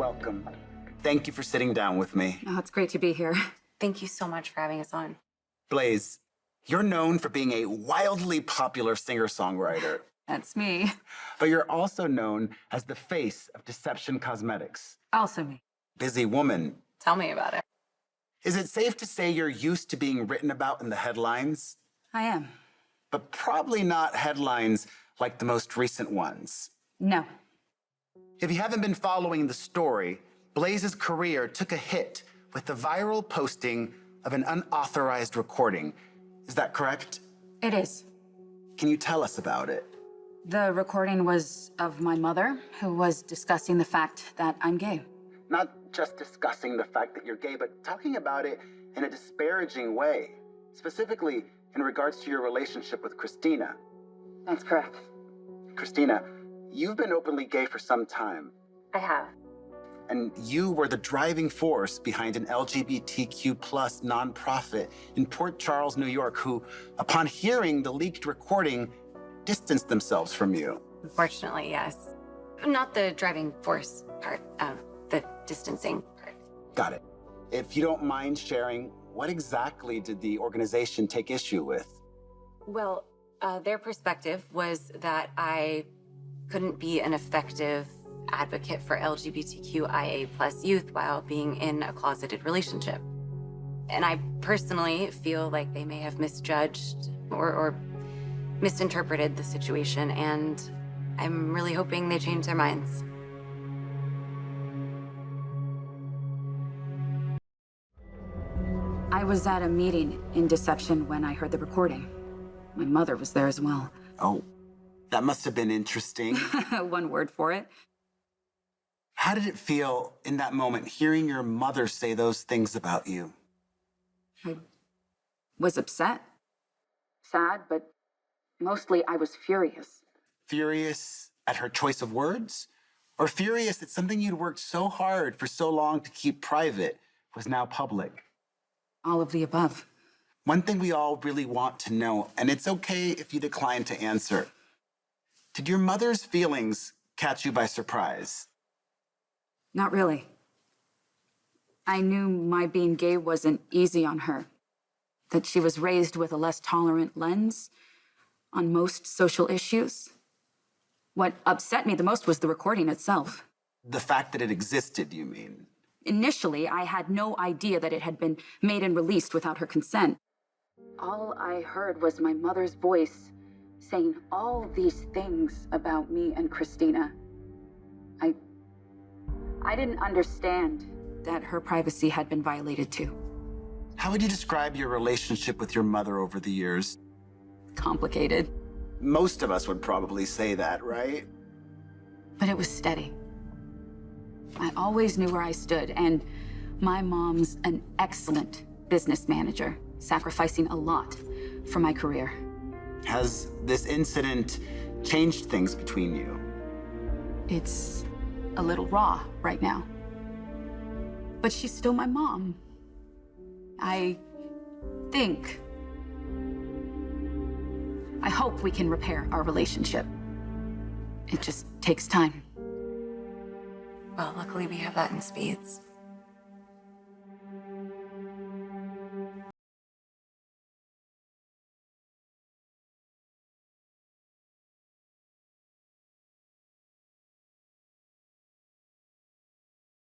welcome. Thank you for sitting down with me. Oh, it's great to be here. Thank you so much for having us on. Blaze, you're known for being a wildly popular singer-songwriter. That's me. But you're also known as the face of Deception Cosmetics. Also me. Busy woman. Tell me about it. Is it safe to say you're used to being written about in the headlines? I am. But probably not headlines like the most recent ones. No. If you haven't been following the story, Blaze's career took a hit with the viral posting of an unauthorized recording. Is that correct? It is. Can you tell us about it? The recording was of my mother, who was discussing the fact that I'm gay. Not just discussing the fact that you're gay, but talking about it in a disparaging way, specifically in regards to your relationship with Kristina. That's correct. Kristina, you've been openly gay for some time. I have. And you were the driving force behind an LGBTQ+ nonprofit in Port Charles, New York, who, upon hearing the leaked recording, distanced themselves from you. Unfortunately, yes. Not the driving force part, the distancing part. Got it. If you don't mind sharing, what exactly did the organization take issue with? Well, their perspective was that I couldn't be an effective advocate for LGBTQIA+ youth while being in a closeted relationship. And I personally feel like they may have misjudged or misinterpreted the situation, and I'm really hoping they change their minds. I was at a meeting in Deception when I heard the recording. My mother was there as well. Oh, that must have been interesting. One word for it. How did it feel in that moment, hearing your mother say those things about you? I was upset, sad, but mostly I was furious. Furious at her choice of words? Or furious that something you'd worked so hard for so long to keep private was now public? All of the above. One thing we all really want to know, and it's okay if you decline to answer. Did your mother's feelings catch you by surprise? Not really. I knew my being gay wasn't easy on her, that she was raised with a less tolerant lens on most social issues. What upset me the most was the recording itself. The fact that it existed, you mean? Initially, I had no idea that it had been made and released without her consent. All I heard was my mother's voice saying all these things about me and Kristina. I didn't understand that her privacy had been violated too. How would you describe your relationship with your mother over the years? Complicated. Most of us would probably say that, right? But it was steady. I always knew where I stood, and my mom's an excellent business manager, sacrificing a lot for my career. Has this incident changed things between you? It's a little raw right now. But she's still my mom. I hope we can repair our relationship. It just takes time. Well, luckily we have that in spades.